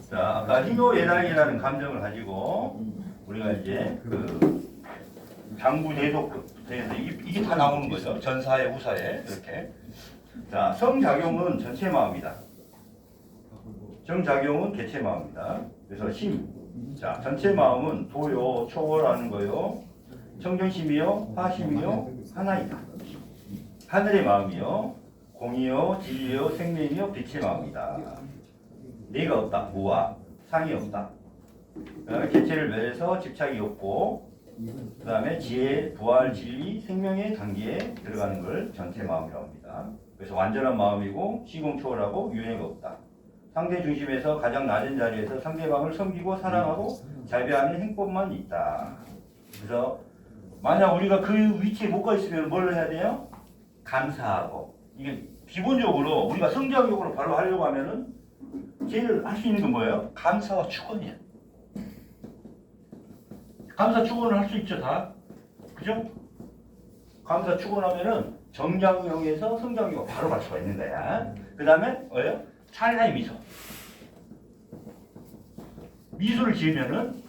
자, 아까 희노애락이라는 감정을 가지고 우리가 이제 그 장부대속부터 이게 다 나오는 거죠. 전사에 후사에 이렇게. 자, 성작용은 전체 마음이다. 정작용은 개체 마음이다. 그래서 심. 자, 전체 마음은 도요, 초월하는 거요. 청정심이요, 화심이요, 하나이다. 하늘의 마음이요, 공이요, 진리요, 생명이요, 빛의 마음이다. 내가 없다, 무아, 상이 없다. 개체를 멸해서 집착이 없고, 그 다음에 지혜, 부활, 진리, 생명의 단계에 들어가는 걸 전체 마음이라고 합니다. 그래서 완전한 마음이고, 시공초월하고, 유해가 없다. 상대 중심에서 가장 낮은 자리에서 상대방을 섬기고 사랑하고 자비하는 행법만 있다. 그래서 만약 우리가 그 위치에 못 가 있으면 뭘 해야 돼요? 감사하고. 이게 기본적으로 우리가 성장적으로 바로 하려고 하면은 제일 할 수 있는 건 뭐예요? 감사와 축원이에요. 감사 축원을 할 수 있죠, 다. 그죠? 감사 축원하면은 정장형에서 성장형으로 바로 갈 수가 있는 거야. 그 다음에 뭐예요? 찰나의 미소. 미소를 지으면은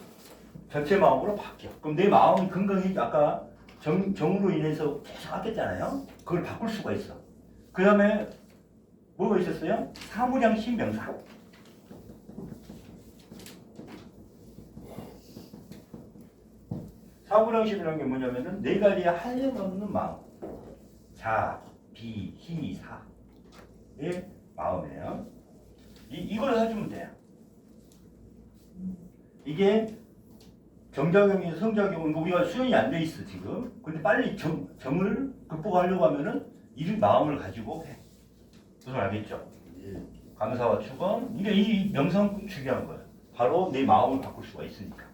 전체 마음으로 바뀌어. 그럼 내 마음이 건강히 아까 정으로 인해서 계속 바뀌었잖아요. 그걸 바꿀 수가 있어. 그 다음에 뭐가 있었어요? 사무량심 명사. 사무량심이라는 게 뭐냐면은 네 가지의 한량없는 마음. 자, 비, 희, 사의 마음이에요. 이걸 해주면 돼요. 이게 정작용이 성작용은 우리가 수용이 안 돼 있어 지금. 근데 빨리 정을 극복하려고 하면은 이 마음을 가지고 해. 무슨 알겠죠? 감사와 축원. 이게 이 명성 중요한 거예요. 바로 내 마음을 바꿀 수가 있으니까.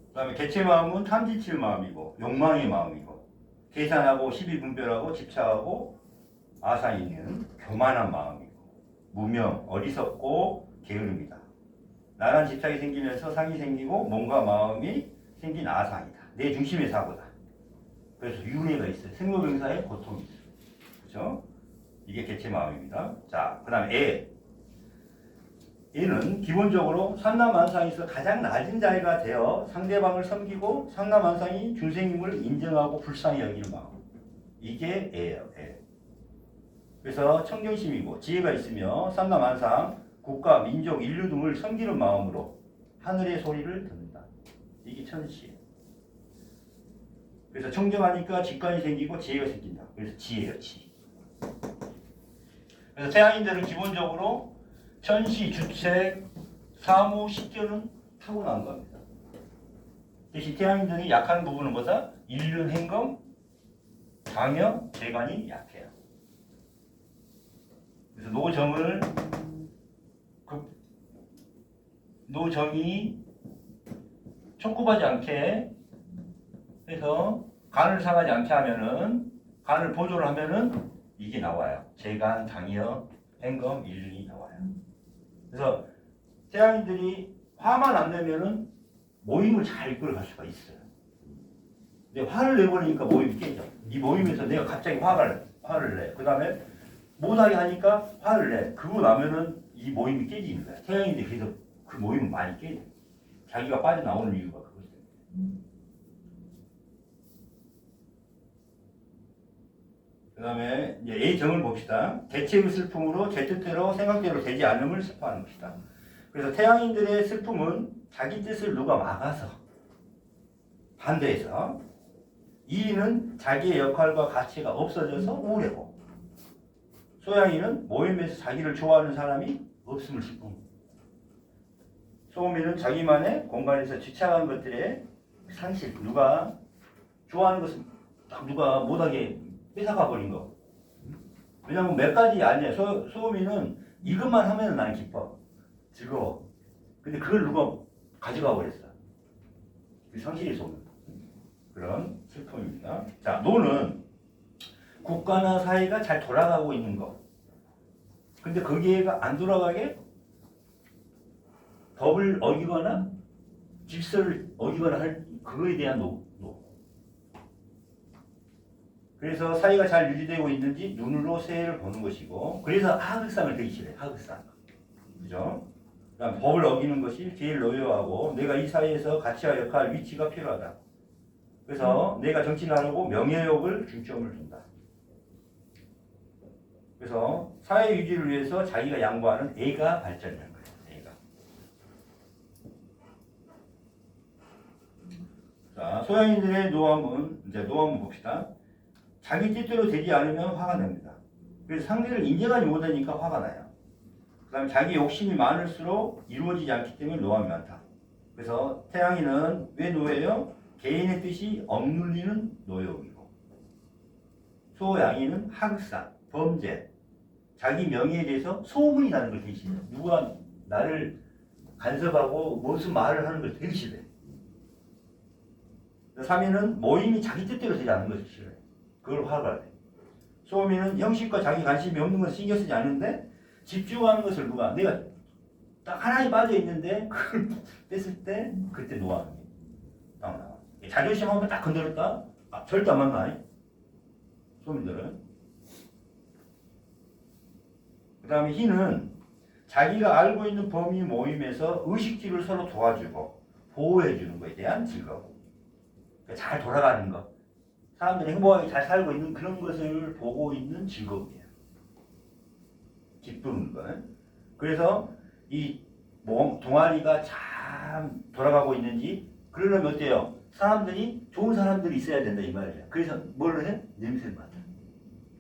그다음에 개체 마음은 탐지칠 마음이고 욕망의 마음이고 계산하고 시비분별하고 집착하고 아산이 있는 교만한 마음이고 무명, 어리석고 게으름이다. 나란 집착이 생기면서 상이 생기고 몸과 마음이 생긴 아상이다. 내 중심의 사고다. 그래서 유해가 있어요. 생로병사의 고통이 있어요. 그렇죠? 이게 개체 마음입니다. 자, 그 다음에 애. 얘는 기본적으로 삼라만상에서 가장 낮은 자리가 되어 상대방을 섬기고 삼라만상이 중생임을 인정하고 불쌍히 여기는 마음. 이게 애예요. 애. 그래서 청정심이고 지혜가 있으며 삼라만상, 국가, 민족, 인류 등을 섬기는 마음으로 하늘의 소리를 듣는다. 이게 천시예요. 그래서 청정하니까 직관이 생기고 지혜가 생긴다. 그래서 지혜예요. 지. 그래서 태양인들은 기본적으로 천시, 주책, 사무, 식견은 타고난 겁니다. 대신 태양인들이 약한 부분은 뭐다? 인륜, 행검, 장여, 재간이 약해요. 그래서 노정이 촉구하지 않게 해서 간을 상하지 않게 하면은 간을 보조를 하면은 이게 나와요. 재간, 장여, 행검, 인륜이 나와요. 그래서 태양인들이 화만 안 내면은 모임을 잘 이끌어갈 수가 있어요. 근데 화를 내버리니까 모임이 깨져. 이 모임에서 내가 갑자기 화를 내. 그 다음에 못하게 하니까 화를 내. 그러고 나면은 이 모임이 깨지는 거야. 태양인들이 그래서 그 모임은 많이 깨져. 자기가 빠져나오는 이유가 그거죠. 그 다음에 이제 A정을 봅시다. 개체의 슬픔으로 제 뜻대로 생각대로 되지 않음을 슬퍼하는 것이다. 그래서 태양인들의 슬픔은 자기 뜻을 누가 막아서 반대해서 이인은 자기의 역할과 가치가 없어져서 우울해고 소양이는 모임에서 자기를 좋아하는 사람이 없음을 슬픔. 소음이는 자기만의 공간에서 지쳐간 것들의 상실. 누가 좋아하는 것은 딱 누가 못하게 뺏어가 버린 거. 왜냐면 몇 가지 아니야. 소음이는 이것만 하면 나는 기뻐. 즐거워. 근데 그걸 누가 가져가 버렸어. 그 상실이 소음. 그런 슬픔입니다. 자, 노는 국가나 사회가 잘 돌아가고 있는 거. 근데 거기에가 안 돌아가게 법을 어기거나 질서를 어기거나 할 그거에 대한 노. 그래서 사이가 잘 유지되고 있는지 눈으로 새해를 보는 것이고, 그래서 하극상을 되게 싫어해. 하극상. 그죠? 그다음 법을 어기는 것이 제일 노여하고, 내가 이 사회에서 가치와 역할, 위치가 필요하다. 그래서 내가 정치를 하려고 명예욕을 중점을 둔다. 그래서 사회 유지를 위해서 자기가 양보하는 애가 발전하는 거예요. 애가. 자, 소양인들의 노함은 이제 노함을 봅시다. 자기 뜻대로 되지 않으면 화가 납니다. 그래서 상대를 인정하지 못하니까 화가 나요. 그 다음에 자기 욕심이 많을수록 이루어지지 않기 때문에 노함이 많다. 그래서 태양이는 왜 노예요? 개인의 뜻이 억눌리는 노역이고, 소양이는 하극상, 범죄, 자기 명예에 대해서 소문이 나는 걸 되게 싫어해. 누가 나를 간섭하고 무슨 말을 하는 걸 되게 싫어해. 3위는 모임이 자기 뜻대로 되지 않는 것을 싫어해. 그걸 화가 내. 소음이는 형식과 자기 관심이 없는 것을 신경 쓰지 않는데, 집중하는 것을 누가 내가 딱 하나에 빠져 있는데 그걸 뺐을 때 그때 노함이 딱 나와. 자존심 한번 딱 건드렸다? 절대 안 만나. 소민들은. 그 다음에 희는 자기가 알고 있는 범위 모임에서 의식주를 서로 도와주고 보호해주는 것에 대한 즐거움. 그러니까 잘 돌아가는 것. 사람들이 행복하게 잘 살고 있는 그런 것을 보고 있는 즐거움이에요. 기쁘는 거. 그래서 이 동아리가 참 돌아가고 있는지, 그러려면 어때요? 사람들이, 좋은 사람들이 있어야 된다 이 말이에요. 그래서 뭘 해? 냄새를 맡아.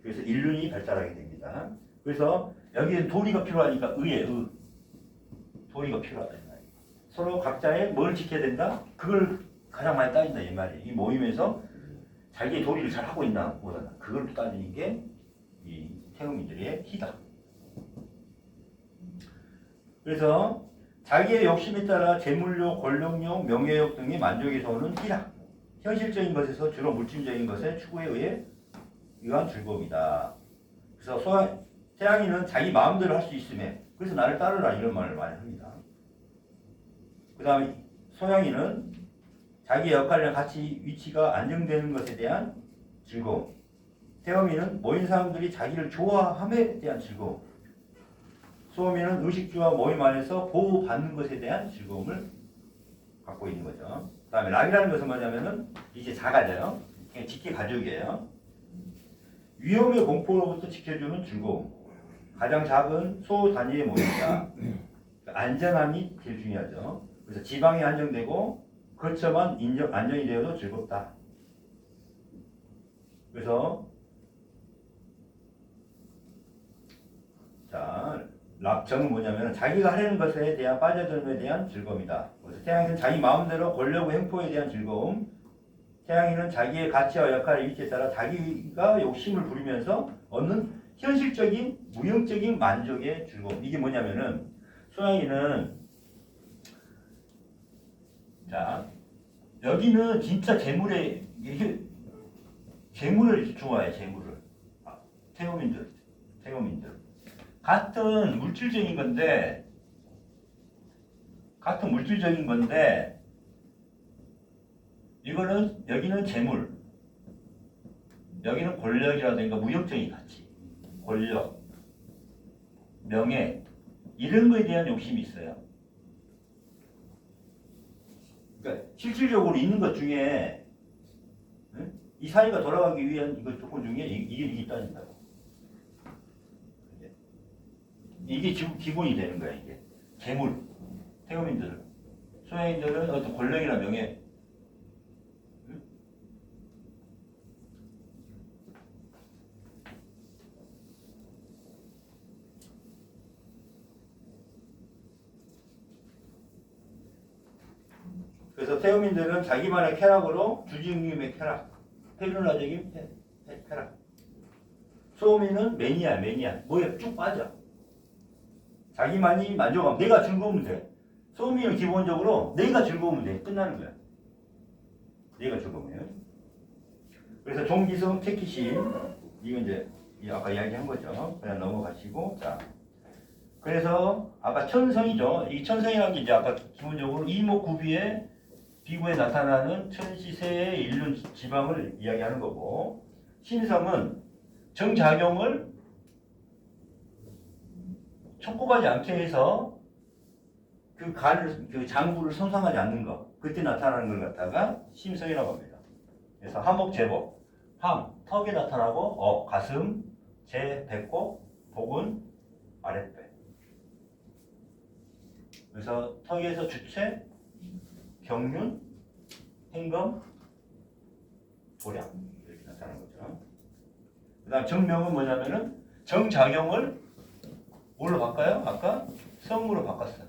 그래서 인륜이 발달하게 됩니다. 그래서 여기에 도리가 필요하니까 도리가 필요하다 이 말이에요. 서로 각자의 뭘 지켜야 된다? 그걸 가장 많이 따진다 이 말이에요. 이 모임에서 자기의 도리를 잘 하고 있나 못하나, 그걸 또 따지는 게 이 태음인들의 희다. 그래서 자기의 욕심에 따라 재물욕, 권력욕, 명예욕 등의 만족에서 오는 희락, 현실적인 것에서 주로 물질적인 것의 추구에 의해 이러한 즐거움이다. 그래서 태양이는 자기 마음대로 할 수 있음에, 그래서 나를 따르라 이런 말을 많이 합니다. 그 다음에 소양이는 자기의 역할이나 가치, 위치가 안정되는 것에 대한 즐거움. 태음이는 모인 사람들이 자기를 좋아함에 대한 즐거움. 소음이는 의식주와 모임 안에서 보호받는 것에 대한 즐거움을 갖고 있는 거죠. 그 다음에 락이라는 것은 뭐냐면은 이제 자가죠. 그냥 직계 가족이에요. 위험의 공포로부터 지켜주는 즐거움. 가장 작은 소 단위의 모임이다. 안전함이 제일 중요하죠. 그래서 지방이 안정되고 거처만 안정이 되어도 즐겁다. 그래서 자, 락정은 뭐냐면 자기가 하려는 것에 대한 빠져들음에 대한 즐거움이다. 그래서 태양이는 자기 마음대로 권력과 횡포에 대한 즐거움. 태양이는 자기의 가치와 역할의 위치에 따라 자기가 욕심을 부리면서 얻는 현실적인 무형적인 만족의 즐거움. 이게 뭐냐면은 소양이는, 자, 여기는 진짜 재물을 좋아해. 재물을. 태음인들 같은 물질적인 건데 이거는, 여기는 재물, 여기는 권력이라든가 무형적인 가치, 권력, 명예, 이런 거에 대한 욕심이 있어요. 그러니까 실질적으로 있는 것 중에, 이 사회가 돌아가기 위한 이거 조건 중에 이게 있다니까요. 이게 기본이 되는 거야. 이게 재물, 태음인들은, 소양인들은 어떤 권력이나 명예, 그래서 태음인들은 자기만의 쾌락으로 주지응님의 쾌락, 페르나적인 쾌락. 소음인은 매니아. 뭐에 쭉 빠져. 자기만이 만족하면, 내가 즐거우면 돼. 소음인은 기본적으로 내가 즐거우면 돼. 끝나는 거야. 내가 즐거우면. 그래서 종기성, 체키심, 이건 이제 아까 이야기한 거죠. 그냥 넘어가시고. 자, 그래서 아까 천성이죠. 이 천성이라는 게 이제 아까 기본적으로 이목구비의 비구에 나타나는 천시세의 일륜 지방을 이야기하는 거고, 신성은 정작용을 촉구하지 않게 해서 그 장부를 손상하지 않는 것, 그때 나타나는 걸 갖다가 심성이라고 합니다. 그래서 하목, 제복, 함, 턱에 나타나고 가슴, 제, 배꼽, 복은 아랫배. 그래서 턱에서 주체, 경륜, 행검, 도량 이렇게 나타나는 거죠. 그 다음 정명은 뭐냐면은 정작용을 뭘로 바꿔요? 아까 성으로 바꿨어요.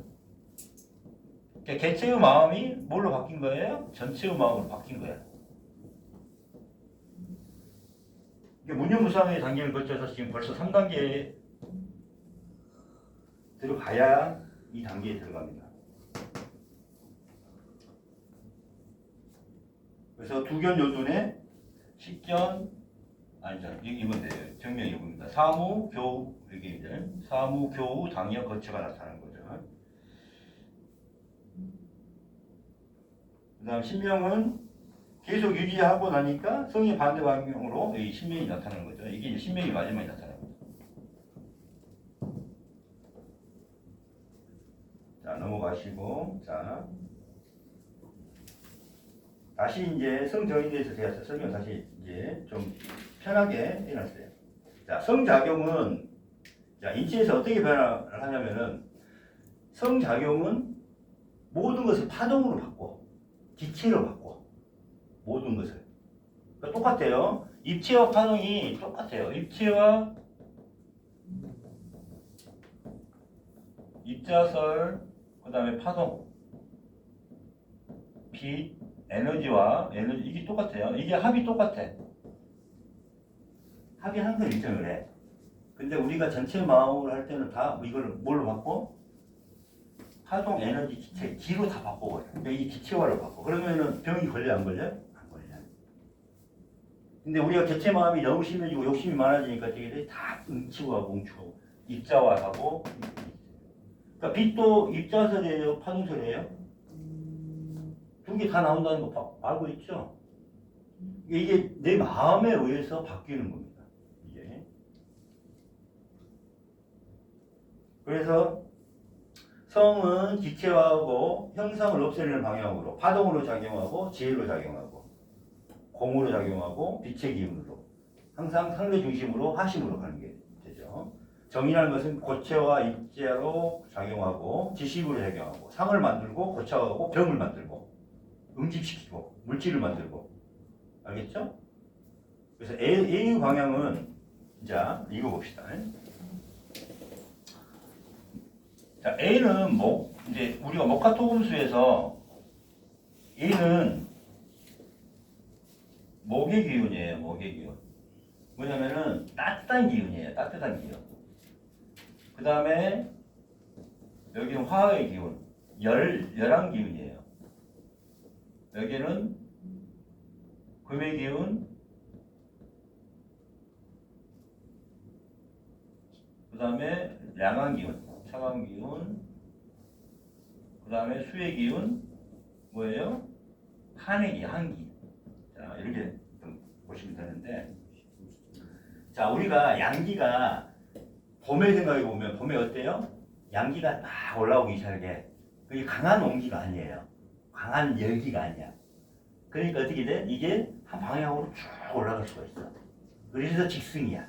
그러니까 개체의 마음이 뭘로 바뀐 거예요? 전체의 마음으로 바뀐 거예요. 이게 문념무상의 단계를 거쳐서 지금 벌써 3단계에 들어가야 이 단계에 들어갑니다. 그래서 두견 요둔에 식견 이건 돼요. 정명 이겁니다. 사무, 교우 이렇게 이제 사무, 교우, 당역, 거처가 나타나는 거죠. 그다음 신명은 계속 유지하고 나니까 성의 반대 방향으로 이 신명이 나타나는 거죠. 이게 이제 신명이 마지막에 나타나는 거죠. 자, 넘어가시고 자. 다시 이제 성정에 대해서 제가 설명 다시 이제 좀 편하게 해놨어요. 자, 성작용은 자, 인체에서 어떻게 변화를 하냐면은 성작용은 모든 것을 파동으로 바꿔, 기체로 바꿔, 모든 것을. 그러니까 똑같아요. 입체와 파동이 똑같아요. 입체와 입자설, 그 다음에 파동, 빛, 에너지와 에너지 이게 똑같아요. 이게 합이 똑같아. 합이 항상 일정을 해. 근데 우리가 전체 마음을 할 때는 다 이걸 뭘로 바꿔? 파동, 에너지, 기체, 기로 다 바꿔버려. 그러니까 이 기체화로 바꿔. 그러면은 병이 걸려 안 걸려? 안 걸려. 근데 우리가 개체 마음이 너무 심해지고 욕심이 많아지니까 되게 다 응치고하고 뭉치고 입자화하고. 그러니까 빛도 입자설이에요, 파동설이에요? 두 개 다 나온다는 거 알고 있죠? 이게 내 마음에 의해서 바뀌는 겁니다. 이게. 그래서 성은 기체화하고 형상을 없애는 방향으로 파동으로 작용하고 지혜로 작용하고 공으로 작용하고 빛의 기운으로 항상 상대 중심으로 하심으로 가는 게 되죠. 정이라는 것은 고체와 입자로 작용하고 지식으로 작용하고 상을 만들고 고착하고 병을 만들고 응집시키고 물질을 만들고 알겠죠? 그래서 A의 방향은 자 읽어봅시다. 자 A는 이제 우리가 목화토금수에서 A는 목의 기운이에요. 목의 기운. 뭐냐면은 따뜻한 기운이에요. 따뜻한 기운. 그 다음에 여기는 화의 기운, 열한 기운이에요. 여기는 금의 기운, 그 다음에 양한 기운, 차가운 기운, 그 다음에 수의 기운, 뭐예요? 한의 기, 한기. 자, 이렇게 좀 보시면 되는데, 자, 우리가 양기가 봄에 생각해 보면 봄에 어때요? 양기가 막 올라오기 시작해. 그게 강한 온기가 아니에요. 강한 열기가 아니야. 그러니까 어떻게 돼? 이게 한 방향으로 쭉 올라갈 수가 있어. 그래서 직승이야.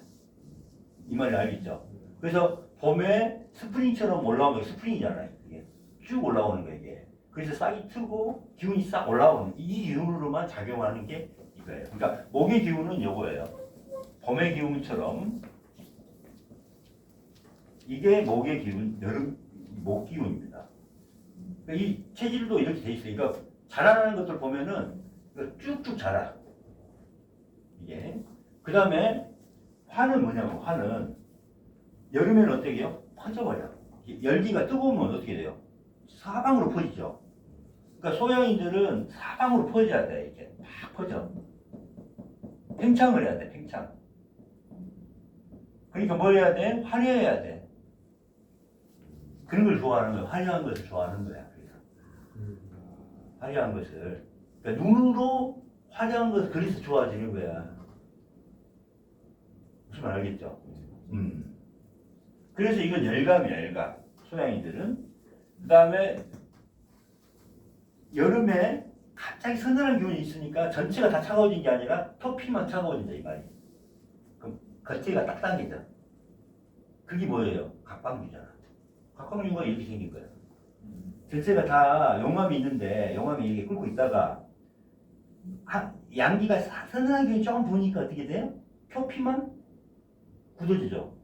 이 말이 알겠죠? 그래서 봄에 스프링처럼 올라오는 게 스프링이잖아요. 이게 쭉 올라오는 거예요. 이게. 그래서 싹이 트고 기운이 싹 올라오는 이 기운으로만 작용하는 게 이거예요. 그러니까 목의 기운은 이거예요. 봄의 기운처럼 이게 목의 기운, 여름 목 기운입니다. 이 체질도 이렇게 돼 있어요. 그러니까 자라나는 것들 보면은 쭉쭉 자라. 이게. 그 다음에 화는 뭐냐면 화는 여름에는 어떻게 해요? 퍼져버려. 열기가 뜨거우면 어떻게 돼요? 사방으로 퍼지죠. 그러니까 소양인들은 사방으로 퍼져야 돼. 이렇게 막 퍼져. 팽창을 해야 돼. 팽창. 그러니까 뭘 해야 돼? 화려해야 돼. 그런 걸 좋아하는 거야. 화려한 것을 좋아하는 거야. 화려한 것을. 그러니까 눈으로 화려한 것을 그래서 좋아지는 거야. 무슨 말 알겠죠? 그래서 이건 열감이야, 열감. 소양이들은. 그 다음에 여름에 갑자기 서늘한 기온이 있으니까 전체가 다 차가워진 게 아니라 표피만 차가워진다 이 말이에요. 그럼 겉에가 딱 당기죠. 그게 뭐예요? 각방류잖아. 각방류가 이렇게 생긴 거야. 전체가 다 용암이 있는데 용암이 이렇게 끓고 있다가 양기가 서늘한 기운이 조금 부으니까 어떻게 돼요? 표피만 굳어지죠.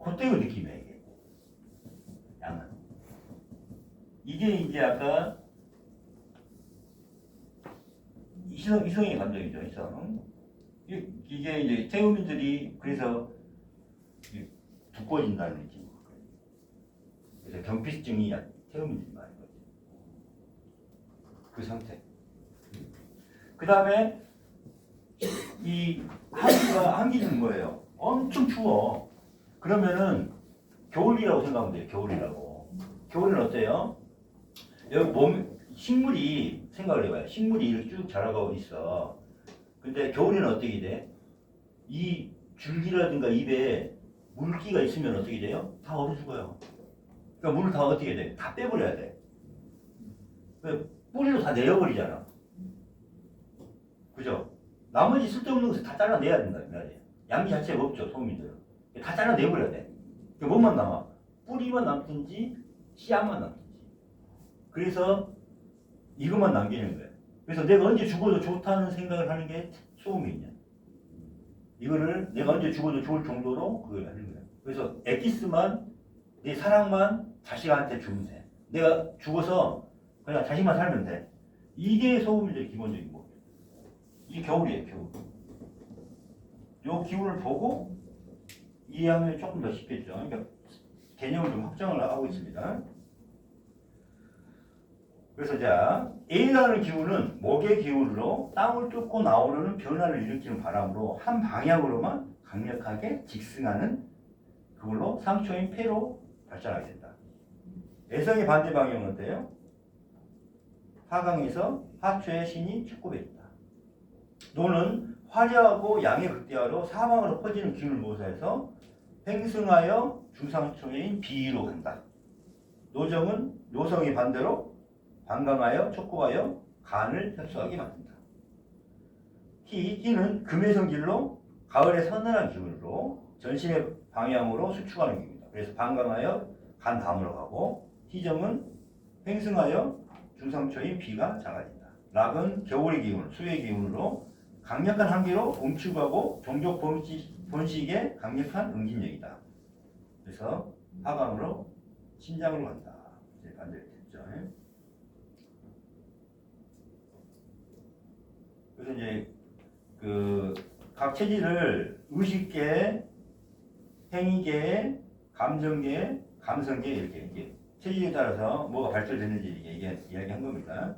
그때 그 느낌이에요 이게. 양은. 이게 이제 아까 이성의 감정이죠. 이성. 이게 이제 태우민들이 그래서 두꺼워진다는 느낌. 그래서 경피증이 태우민들이 많은 거죠. 그 상태. 그 다음에 이 한기는 뭐예요? 엄청 추워. 그러면은 겨울이라고 생각하면 돼요. 겨울이라고. 겨울은 어때요? 여기 식물이 생각을 해봐요. 식물이 이렇게 쭉 자라고 있어. 근데 겨울에는 어떻게 돼? 이 줄기라든가 잎에 물기가 있으면 어떻게 돼요? 다 얼어 죽어요. 그러니까 물을 다 어떻게 돼? 다 빼버려야 돼. 뿌리로 다 내려버리잖아. 그죠? 나머지 쓸데없는 것을 다 잘라내야 된다. 양기 자체가 없죠. 소민들은. 다 잘라내버려야 돼. 그러니까 뭐만 남아? 뿌리만 남든지 씨앗만 남든지. 그래서 이것만 남기는 거예요. 그래서 내가 언제 죽어도 좋다는 생각을 하는 게 소음이냐. 이거를 내가 언제 죽어도 좋을 정도로 그걸 하는 거예요. 그래서 엑기스만 내 사랑만 자식한테 주면 돼. 내가 죽어서 그냥 자식만 살면 돼. 이게 소음인들의 기본적인 거. 이게 겨울이에요, 겨울. 요 기운을 보고 이해하면 조금 더 쉽겠죠. 그러니까 개념을 좀 확정을 하고 있습니다. 그래서 자, A라는 기운은 목의 기운으로 땅을 뚫고 나오려는 변화를 일으키는 바람으로 한 방향으로만 강력하게 직승하는 그걸로 상초인 폐로 발전하게 된다. 애성의 반대 방향은 어때요? 하강에서 하초의 신이 축구에 있다. 노는 화려하고 양의 극대화로 사방으로 퍼지는 기운을 모사해서 횡승하여 중상초인 비위로 간다. 노정은 노성의 반대로 반강하여 촉구하여 간을 협소하게 만든다. 희는 금의 성질로 가을의 서늘한 기운으로 전신의 방향으로 수축하는 기운이다. 그래서 반강하여 간 다음으로 가고 희정은 횡승하여 중상초인 비가 작아진다. 락은 겨울의 기운, 수의 기운으로 강력한 한기로 움츠고하고 종족 번식에 강력한 응집력이다. 그래서 하강으로 신장으로 간다. 이제 반대로 됐죠. 그래서 이제 그 각 체질을 의식계, 행위계, 감정계, 감성계 이렇게 체질에 따라서 뭐가 발달되는지 이야기한 겁니다.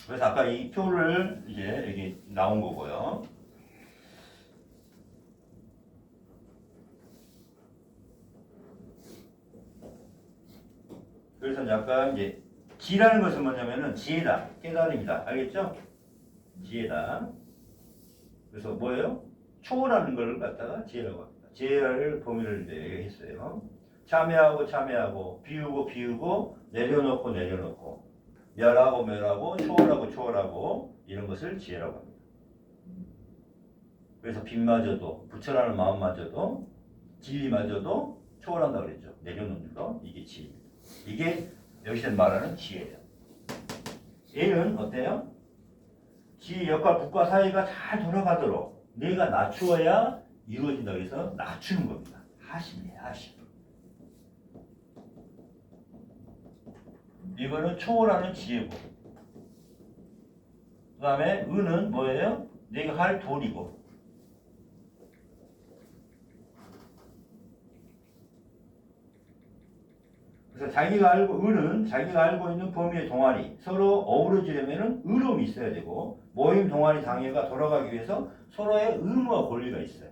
그래서 아까 이 표를 이제 여기 나온 거고요. 그래서 약간 이제 지라는 것은 뭐냐면은 지혜다, 깨달음이다. 알겠죠? 지혜다. 그래서 뭐예요? 초월하는 걸 갖다가 지혜라고 합니다. 지혜를 범위를 이제 했어요. 참여하고, 비우고, 내려놓고, 멸하고, 초월하고, 이런 것을 지혜라고 합니다. 그래서 빛마저도, 부처라는 마음마저도, 진리마저도 초월한다 그랬죠. 내려놓는 거, 이게 지혜입니다. 이게 여기서 말하는 지혜예요. 얘는 어때요? 지혜 역할 국가 사회가 잘 돌아가도록 내가 낮추어야 이루어진다 그래서 낮추는 겁니다. 하심이에요, 하심. 이거는 초월하는 지혜고. 그 다음에 은은 뭐예요? 내가 할 도리고. 그래서 은은 자기가 알고 있는 범위의 동아리, 서로 어우러지려면 의로움이 있어야 되고, 모임 동아리 장애가 돌아가기 위해서 서로의 의무와 권리가 있어요.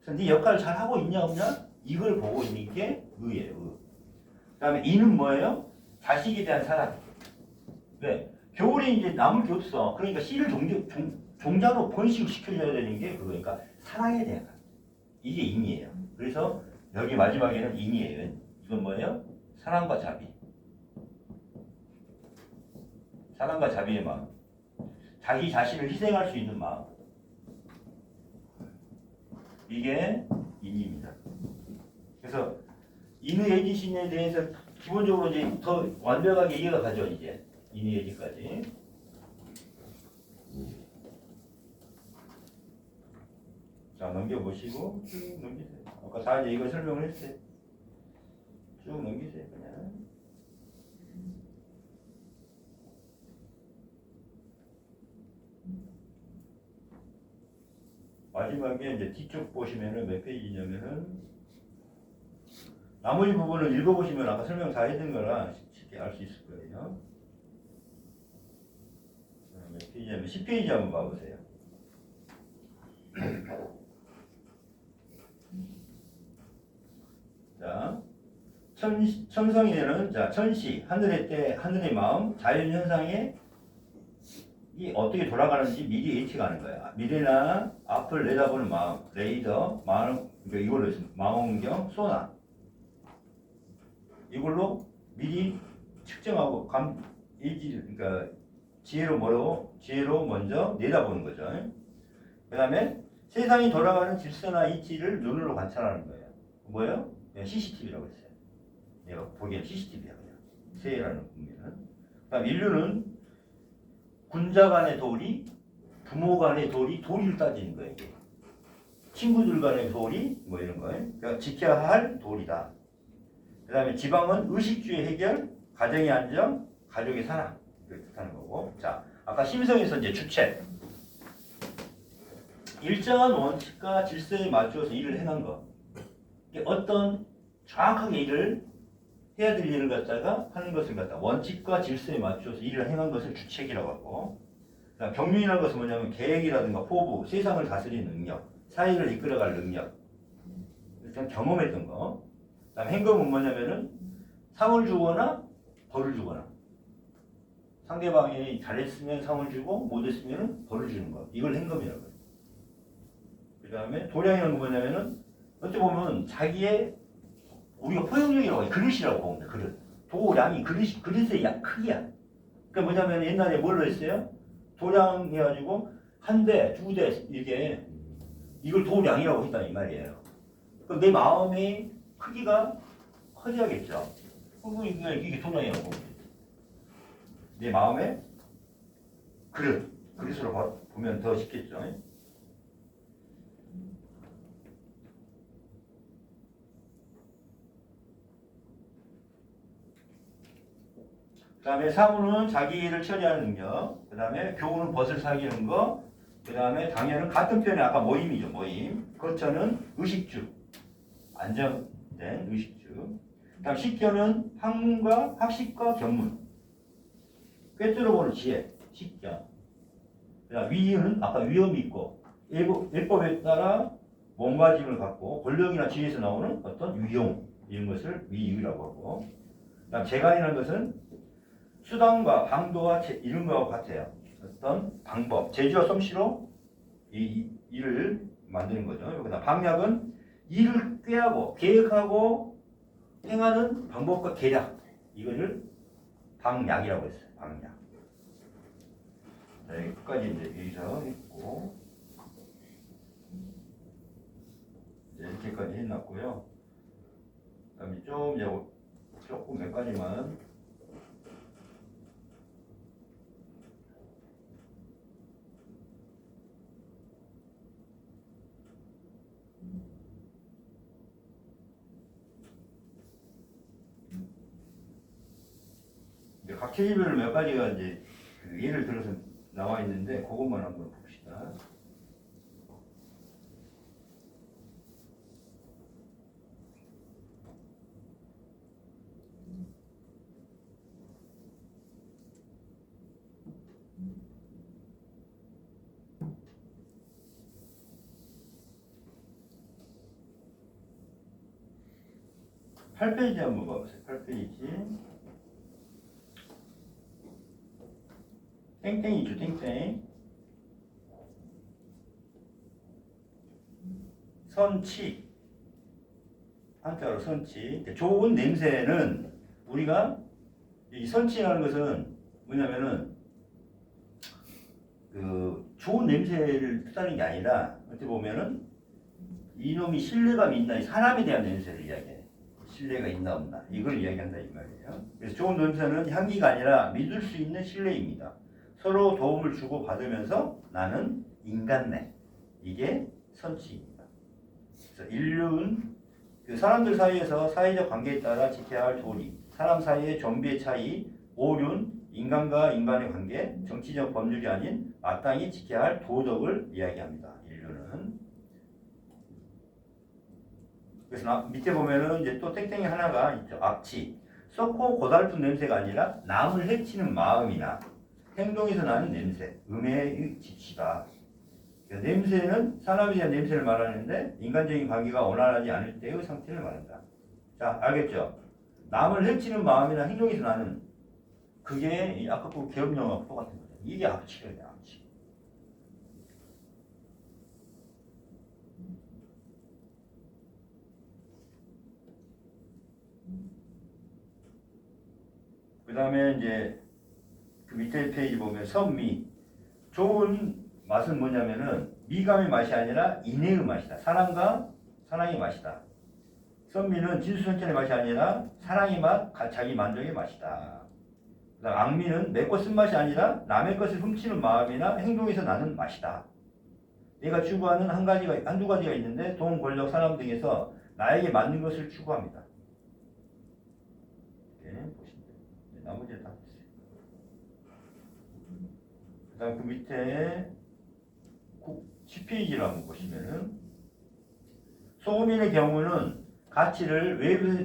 그래서 네 역할을 잘 하고 있냐 없냐? 이걸 보고 있는 게 의예요. 그 다음에 이는 뭐예요? 자식에 대한 사랑. 왜? 겨울에 이제 남을 게 없어. 그러니까 씨를 종자로 번식시켜줘야 되는 게 그거니까 사랑에 대한 이게 인이에요. 그래서 여기 마지막에는 인이에요. 이건 뭐예요? 사랑과 자비. 사랑과 자비의 마음. 자기 자신을 희생할 수 있는 마음. 이게 인입니다. 그래서 인의예지신에 대해서 기본적으로 이제 더 완벽하게 이해가 가죠. 이제 인의예지까지. 자, 넘겨보시고 쭉 넘기세요. 아까 다 이제 이거 설명을 했어요. 쭉 넘기세요. 그냥. 마지막에 이제 뒤쪽 보시면은 몇 페이지냐면은 나머지 부분을 읽어보시면 아까 설명 다 해준 거라 쉽게 알 수 있을 거예요. 몇 페이지냐면 10페이지 한번 봐보세요. 자, 천성에는 자 천시 하늘의 때 하늘의 마음 자연 현상에 이 어떻게 돌아가는지 미리 예측하는 거야. 미래나 앞을 내다보는 마음, 레이더, 마음 그러니까 이걸로 있습니다. 망원경, 소나 이걸로 미리 측정하고 그러니까 지혜로 먼저 내다보는 거죠. 그다음에 세상이 돌아가는 질서나 이치를 눈으로 관찰하는 거예요. 뭐예요? CCTV라고 했어요. 내가 보기엔 CCTV야 그냥. 세라는 의미는. 그다음 인류는 군자 간의 도리, 부모 간의 도리를 따지는 거예요. 이게. 친구들 간의 도리, 뭐 이런 거예요. 그러니까 지켜야 할 도리다. 그 다음에 지방은 의식주의 해결, 가정의 안정, 가족의 사랑. 이렇게 뜻하는 거고. 자, 아까 심성에서 이제 주체. 일정한 원칙과 질서에 맞추어서 일을 해난 거. 어떤 정확하게 일을 해야 될 일을 갖다가 하는 것을 갖다 원칙과 질서에 맞추어서 일을 행한 것을 주책이라고 하고, 그다음 경륜이라는 것은 뭐냐면 계획이라든가 포부, 세상을 다스리는 능력, 사회를 이끌어갈 능력, 일단 경험했던 거. 그다음 행동은 뭐냐면은 상을 주거나 벌을 주거나, 상대방이 잘했으면 상을 주고 못했으면 벌을 주는 거. 이걸 행동이라고 해요. 그다음에 도량이라는 건 뭐냐면은 어떻게 보면 자기의 우리가 포용력이라고 해요. 그릇이라고 보면 돼. 그릇. 도량이 그릇의 크기야. 그러니까 뭐냐면 옛날에 뭘로 했어요? 도량 해가지고 한 대, 두 대 이게 이걸 도량이라고 했다 이 말이에요. 그럼 내 마음의 크기가 커져야겠죠. 이게 도량이라고 보면 돼. 내 마음의 그릇으로 보면 더 쉽겠죠. 그 다음에 사무는 자기 일을 처리하는 능력, 그 다음에 교훈은 벗을 사귀는 거, 그 다음에 당연은 같은 편에 아까 모임이죠. 모임. 거처는 의식주, 안정된 의식주. 그 다음 식견은 학문과 학식과 견문, 꿰뚫어보는 지혜, 식견. 그 다음 위의는 아까 위험이 있고 예법에 따라 몸가짐을 갖고 권력이나 지위에서 나오는 어떤 위용, 이런 것을 위의라고 하고, 그 다음 재간이라는 것은 수단과 방도와 이런 거와 같아요. 어떤 방법, 재주와 솜씨로 이 일을 만드는 거죠. 그다음 방략은 일을 꾀하고 계획하고 행하는 방법과 계략, 이거를 방략이라고 했어요. 방략. 자, 여기까지 이제 여기서 했고, 이렇게까지 해놨고요. 그다음에 조금 몇 가지만. 각 체질별로 몇 가지가 이제 그 예를 들어서 나와 있는데 그것만 한번 봅시다. 팔 페이지 한번 봐보세요. 8페이지. 땡땡이죠, 땡땡. 선치. 한자로 선치. 좋은 냄새는 우리가 이 선치라는 것은 뭐냐면은 그 좋은 냄새를 뜻하는 게 아니라 어떻게 보면은 이놈이 신뢰감이 있나, 이 사람에 대한 냄새를 이야기해. 신뢰가 있나 없나 이걸 이야기한다 이 말이에요. 그래서 좋은 냄새는 향기가 아니라 믿을 수 있는 신뢰입니다. 서로 도움을 주고 받으면서 나는 인간네. 이게 선치입니다. 그래서 인륜, 그 사람들 사이에서 사회적 관계에 따라 지켜야 할 도리, 사람 사이의 정비의 차이, 오륜, 인간과 인간의 관계, 정치적 법률이 아닌 마땅히 지켜야 할 도덕을 이야기합니다. 인륜은. 그래서 밑에 보면은 이제 또 땡땡이 하나가 있죠. 악취. 썩고 고달픈 냄새가 아니라 남을 해치는 마음이나 행동에서 나는 냄새, 음해의 지치다. 그러니까 냄새는 사람에 대한 냄새를 말하는데 인간적인 관계가 원활하지 않을 때의 상태를 말한다. 자, 알겠죠? 남을 해치는 마음이나 행동에서 나는 그게 아까 그 계엄령하고 똑같은 거죠. 이게 악취예요, 악취. 그 다음에 이제 그 밑에 페이지 보면 선미. 좋은 맛은 뭐냐면은 미감의 맛이 아니라 인내의 맛이다. 사랑과 사랑의 맛이다. 선미는 진수성찬의 맛이 아니라 사랑의 맛, 자기 만족의 맛이다. 그다음 악미는 내 것 쓴맛이 아니라 남의 것을 훔치는 마음이나 행동에서 나는 맛이다. 내가 추구하는 한두 가지가 있는데 돈, 권력, 사람 등에서 나에게 맞는 것을 추구합니다. 이렇게 보시면 돼요. 나머지는 다 됐어요. 그다음 그 밑에 10페이지를 한번 보시면은 소음인의 경우는 가치를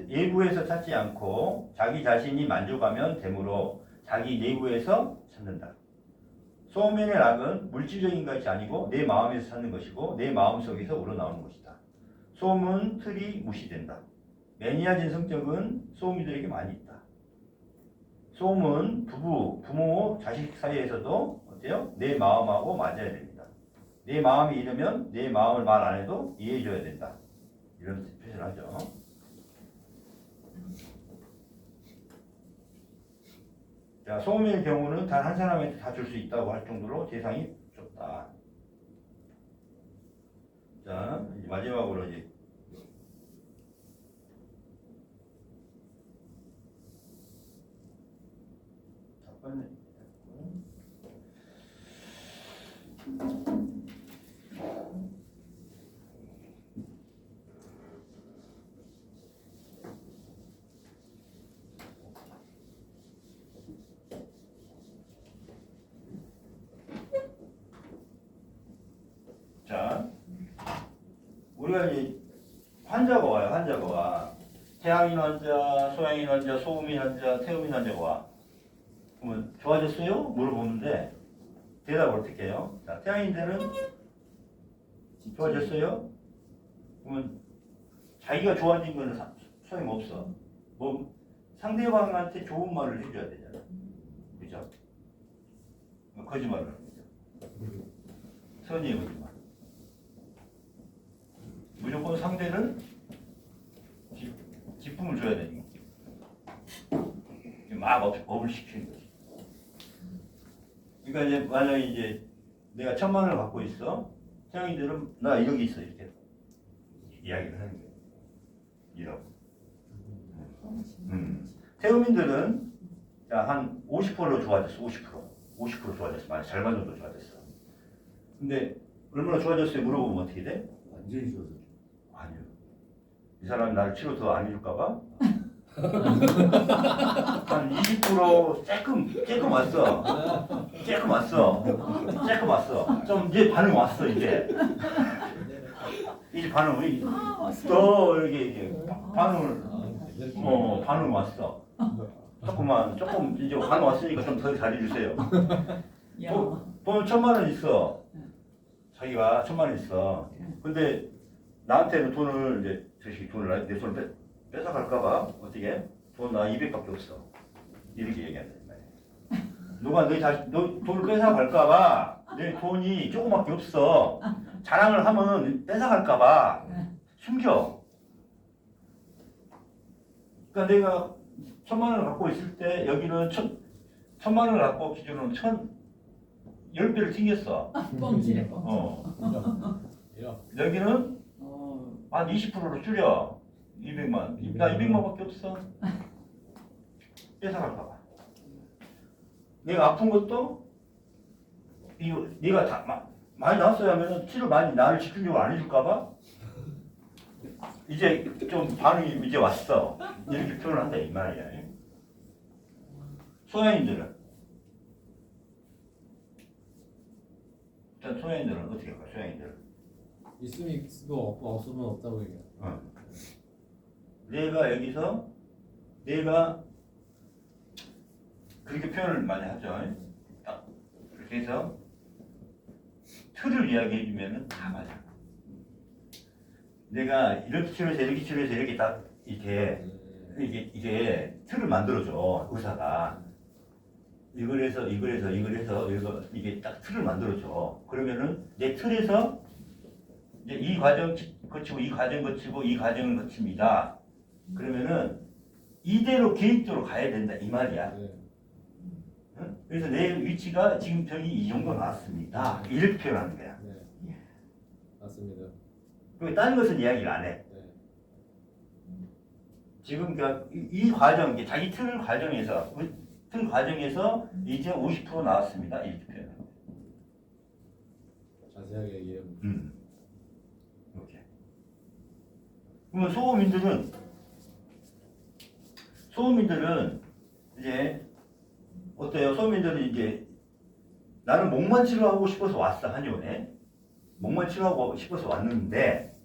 외부에서 찾지 않고 자기 자신이 만족하면 되므로 자기 내부에서 찾는다. 소음인의 낙은 물질적인 것이 아니고 내 마음에서 찾는 것이고 내 마음속에서 우러나오는 것이다. 소음은 틀이 무시된다. 매니아진 성격은 소음이들에게 많이 있다. 소음은 부모, 자식 사이에서도 어때요? 내 마음하고 맞아야 됩니다. 내 마음이 이러면 내 마음을 말 안 해도 이해해줘야 된다. 이런 표현을 하죠. 자, 소음의 경우는 단 한 사람한테 다 줄 수 있다고 할 정도로 대상이 좁다. 자, 이제 마지막으로 이제 답변을 자, 우리가 이제 환자가 와요. 환자가 와. 태양인 환자, 소양인 환자, 소음인 환자, 태음인 환자가 와. 그러면 좋아졌어요? 물어보는데 대답을 어떻게 해요? 자, 태양인들은 좋아졌어요? 그러면 자기가 좋아진 거는 소용없어. 뭐 상대방한테 좋은 말을 해줘야 되잖아. 그죠? 거짓말을 하는 거죠. 선의의 거짓말. 무조건 상대는 기쁨을 줘야 되는 거지. 막 업을 시키는 거지. 그러니까 이제 만약에 이제 내가 1,000만 원을 갖고 있어. 태양인들은 나 1억이 있어 이렇게 이야기를 하는 거예요. 1억. 태음인들은 한 50%로 좋아졌어. 50% 좋아졌어. 만약 절반 정도 좋아졌어. 근데 얼마나 좋아졌어요? 물어보면 어떻게 돼? 완전히 좋아졌죠. 아니요. 이 사람이 나를 치료 더 안 해줄까봐? 한 20% 조금 왔어. 조금 왔어. 좀 이제 반응 왔어 이제. 이제 반응이 또 이렇게 반응을 반응 왔어. 조금 이제 반응 왔으니까 좀 더 잘해주세요. 돈 1,000만 원 있어. 자기가 1,000만 원 있어. 근데 나한테는 돈을 이제 돈을 내 손을 뺏어갈까봐 어떻게 돈 나 200밖에 없어. 이렇게 얘기한다 이 말이야. 누가 너 돈을 뺏어갈까봐 내 돈이 조그맣게 없어. 자랑을 하면 뺏어갈까봐 숨겨. 그러니까 내가 1,000만 원을 갖고 있을 때 여기는 1,000만 원을 갖고 기준으로 10배를 튕겼어. 뻥치네. 여기는 한 20%로 줄여. 200만. 나 200만밖에 없어. 뺏어갈까봐. 내가 아픈 것도 이거 네가 다 많이 나왔어야 하면은 치료 많이 나를 집중적으로 안 해줄까봐 이제 좀 반응이 이제 왔어. 이렇게 표현한다 이 말이야. 소양인들은 일단 소양인들은 어떻게 할까? 소양인들은 있으면 있고 없으면 없다고 얘기해. 내가 여기서 내가 그렇게 표현을 많이 하죠. 딱 그렇게 해서 틀을 이야기해주면은 다 맞아. 내가 이렇게 치료해서 이렇게 치료해서 이렇게 딱 이게 틀을 만들어줘 의사가. 이걸 해서 이게 딱 틀을 만들어줘. 그러면은 내 틀에서 이제 이 과정 거치고 이 과정 거치고 이 과정을 거칩니다. 그러면은 이대로 계획대로 가야 된다 이 말이야. 응? 그래서 내 위치가 지금 저기 이 정도 나왔습니다. 이렇게 표현하는 거야. 네. 맞습니다. 그리고 다른 것은 이야기를 안 해. 네. 지금 그러니까 이 과정, 이게 자기 틀 과정에서 이제 50% 나왔습니다. 이렇게 표현해요. 자세하게 얘기해. 이렇게. 그러면 소음인들은 이제 어때요? 소음인들은 이제 나는 목만 치료하고 싶어서 왔어 한의원에. 목만 치료하고 싶어서 왔는데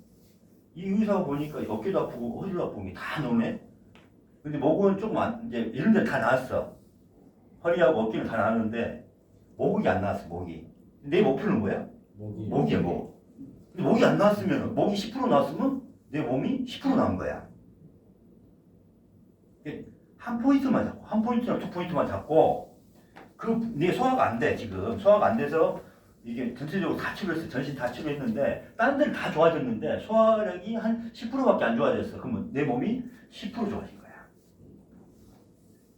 이 의사가 보니까 어깨도 아프고 허리도 아프고 다 나오네. 근데 목은 조금 이제 이런 데 다 나왔어. 허리하고 어깨는 다 나왔는데 목이 안 나왔어. 목이. 내 목표는 뭐야? 목이야 목. 근데 목이 안 나왔으면 목이 10% 나왔으면 내 몸이 10% 나온 거야. 한 포인트만 잡고 한 포인트나 두 포인트만 잡고 내 소화가 안 돼. 지금 소화가 안 돼서 이게 전체적으로 다 치료했어. 전신 다 치료했는데 다른 데는 다 좋아졌는데 소화력이 한 10%밖에 안 좋아졌어. 그러면 내 몸이 10% 좋아진 거야.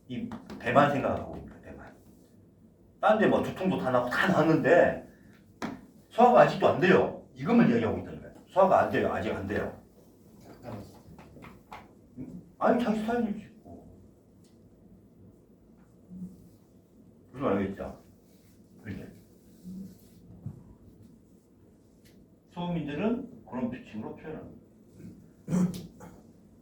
이 배만 생각하고 있는 거야. 배만. 다른 데 뭐 두통도 다 나고 다 나왔는데 소화가 아직도 안 돼요. 이것만 이야기하고 있다는 거야. 소화가 안 돼요. 아직 안 돼요. 아니 자기 스타일이지. 무슨 말 알겠죠? 그렇게. 소음인들은 그런 비침으로 표현합니다.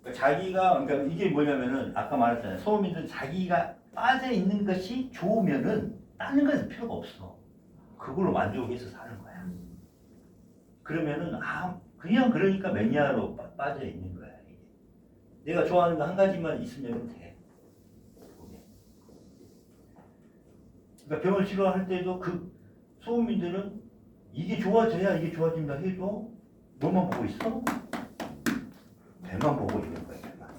그러니까 자기가 그러니까 이게 뭐냐면은 아까 말했잖아요. 소음인들은 자기가 빠져 있는 것이 좋으면은 다른 것은 필요가 없어. 그걸로 만족해서 사는 거야. 그러면은 그냥 그러니까 매니아로 빠져 있는 거야. 이게. 내가 좋아하는 거 한 가지만 있으면 돼. 그러니까 병을 치료할 때도 그 소음인들은 이게 좋아져야 이게 좋아진다 해도 뭐만 보고 있어? 배만 보고 있는 거야. 배만.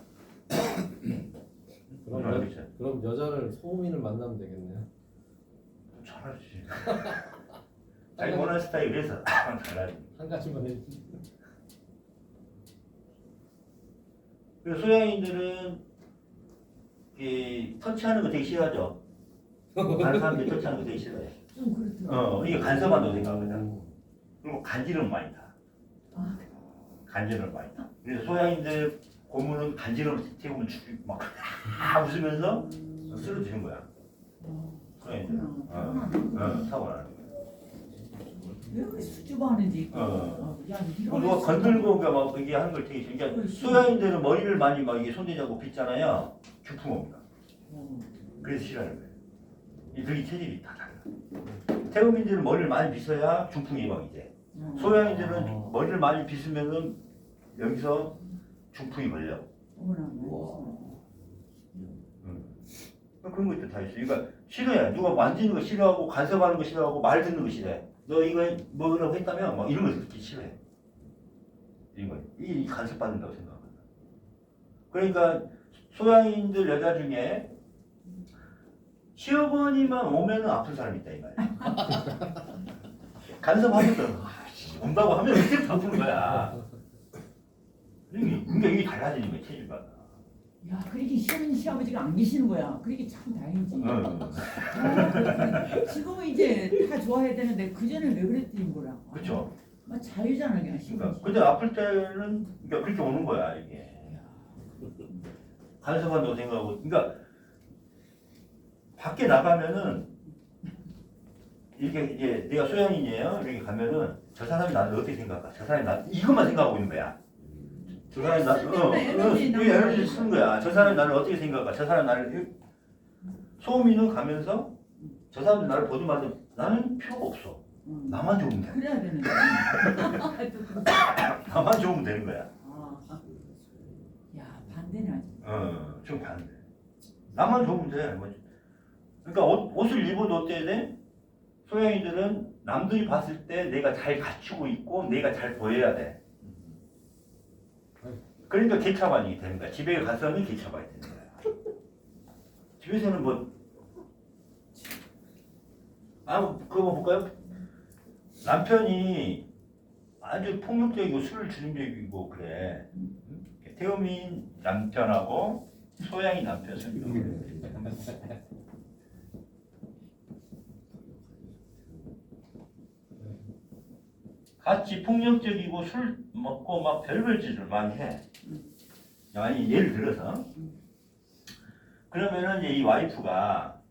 그럼 여자를 소음인을 만나면 되겠네요. 잘하지. 자기 원하는 스타일에서 잘하지. 한 가지만 해. 그리고 소양인들은 이 터치하는 거 되게 싫어하죠. 다른 사람들이 터치하는 거 되게 싫어해. 좀 그렇더라고. 이게 간섭한다고 생각하거든. 그리고 간지럼 많이 타. 아, 간지럼 많이 타. 그래서 소양인들 고문은 간지럼 태우면 죽이 막 웃으면서 쓰러지는 거야. 소양인들. 타고나는 거야. 왜 수줍어하는지. 야, 이거 누가 건들고 막 이게 하는 걸 되게 싫어. 그러니까 소양인들은 머리를 많이 막 이게 손대자고 빗잖아요. 중풍 옵니다. 그래서 싫어하는 거예요. 이들이 체질이 다 달라. 태음인들은 머리를 많이 빗어야 중풍이 막 이제. 소양인들은 머리를 많이 빗으면은 여기서 중풍이 걸려. 그런 것도 다 있어. 그러니까 싫어해. 누가 만지는 거 싫어하고 간섭하는 거 싫어하고 말 듣는 거 싫어해. 너 이거 먹으라고 했다면 막 이런 거 듣기 싫어해. 이런 거. 이 간섭받는다고 생각합니다. 그러니까 소양인들 여자 중에 시어머니만 오면은 아픈 사람이 있다 이 말이야. 간섭하면서 온다고 하면 그때부터 아픈 거야. 그러니까 이게 달라지는 거야 체질가. 야, 그러게 시어머니 시아버지가 안 계시는 거야. 그러게 참 다행이지. 지금은 이제 다 좋아해야 되는데 그 전에 왜 그랬더니 뭐라. 그렇죠. 막 자유잖아 그냥 시어머니. 그러니까 근데 아플 때는 그러니까 그렇게 오는 거야 이게. 간섭한다고 생각하고, 그러니까 밖에 나가면은 이게 이제 내가 소양인이에요. 이렇게 가면은 저 사람이 나를 어떻게 생각할까? 저 사람이 나 이것만 생각하고 있는 거야. 저 사람이 에너지 쓰는 거야. 저 사람이 나를 어떻게 생각할까? 저 사람이 나를 소음이는 가면서 저 사람이 나를 보지만 나는 필요가 없어. 나만 좋으면 돼. 그래야 되는데. 나만 좋으면 되는 거야. 야, 반대네 아주. 좀 반대. 나만 좋으면 돼. 뭐. 그러니까 옷을 입어도 어때야 돼? 소양이들은 남들이 봤을 때 내가 잘 갖추고 있고 내가 잘 보여야 돼. 그러니까 개차반이 되는 거야. 집에 가서는 개차반이 되는 거야. 집에서는 뭐 그거 볼까요? 남편이 아주 폭력적이고 술을 주름적이고 그래. 태음인 남편하고 소양이 남편 설명. 같이 폭력적이고 술 먹고 막 별별 짓을 많이 해. 아니 예를 들어서 그러면은 이제 이 와이프가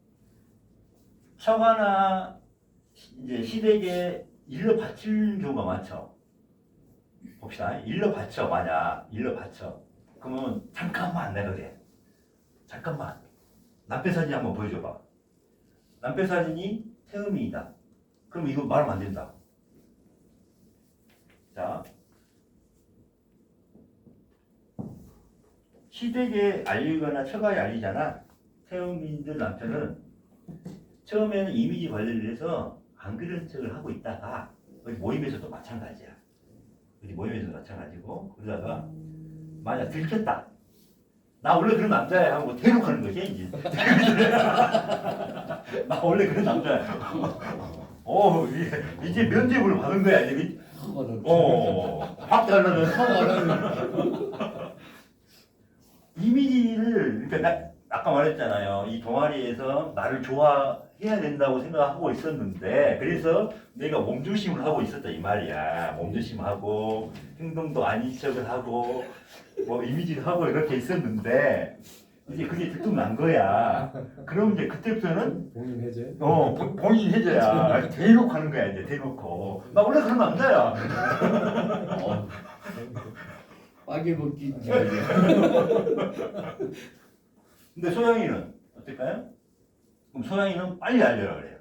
처가나 이제 시댁에 일러 바치는 경우가 많죠. 봅시다. 일러 바쳐 만약 일러 바쳐. 그러면 잠깐만 내가 그래. 잠깐만. 남편 사진 한번 보여줘봐. 남편 사진이 태음이다. 그럼 이거 말하면 안 된다. 자, 시댁에 알리거나 처가에 알리잖아. 태음인들 남편은 처음에는 이미지 관리를 해서 안 그런 척을 하고 있다가 어디 모임에서도 마찬가지야. 어디 모임에서도 마찬가지고 그러다가 만약 들켰다. 나 원래 그런 남자야 하고 대놓고하는 것이 이제. 나 원래 그런 남자야. 이제 면죄부를 받은 거야. 이제. 확 달라는. 이미지를 그러니까 아까 말했잖아요. 이 동아리에서 나를 좋아해야 된다고 생각하고 있었는데 그래서 내가 몸조심을 하고 있었다 이 말이야. 몸조심하고 행동도 아닌 척을 하고 뭐 이미지를 하고 이렇게 있었는데 이제 그게 들통난 거야. 그럼 이제 그때부터는 본인 해제. 본인 해줘야 대놓고 하는 거야 이제 대놓고. 나 원래 그런 남자야. 빠개 벗기. 근데 소양이는 어떨까요? 그럼 소양이는 빨리 알려라 그래요.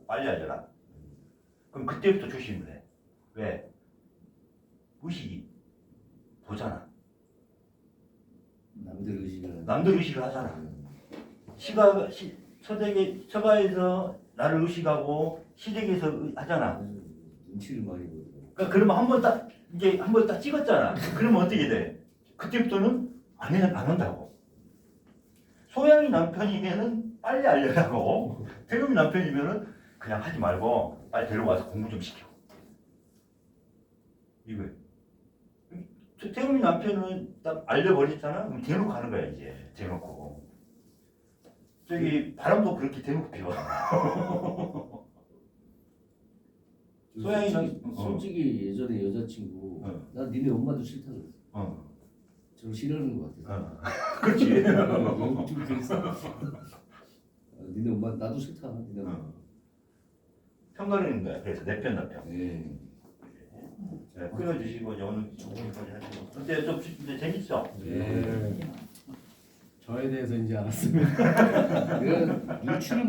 빨리 알려라. 그럼 그때부터 조심을 해. 왜? 의식이 보잖아. 남들 의식을 하잖아. 처가에서 나를 의식하고 시댁에서 하잖아. 눈치를 많이 보여. 그러니까 그러면 한 번 딱 찍었잖아. 그러면 어떻게 돼? 그때부터는 안 한다고. 소양이 남편이면은 빨리 알려라고. 태금이 남편이면은 그냥 하지 말고 빨리 데려와서 공부 좀 시켜. 이거예요. 태금이 남편은 딱 알려버렸잖아. 그럼 대놓고 가는 거야 이제. 대놓고. 저기 바람도 그렇게 대놓고 피워. 소양이는 솔직히 예전에 여자친구 나 니네 엄마도 싫다 그랬어. 저를 싫어하는 것 같아. 그렇지. 좀 그랬어. 니네 엄마 나도 싫다. 니네 엄마. 평가하는 거야. 그래서 내 편 남편. 네. 끊어주시고 오늘 정보까지 하시고. 근데 좀 재밌죠? 네. 저에 대해서 이제 알았습니다. 내가 눈치를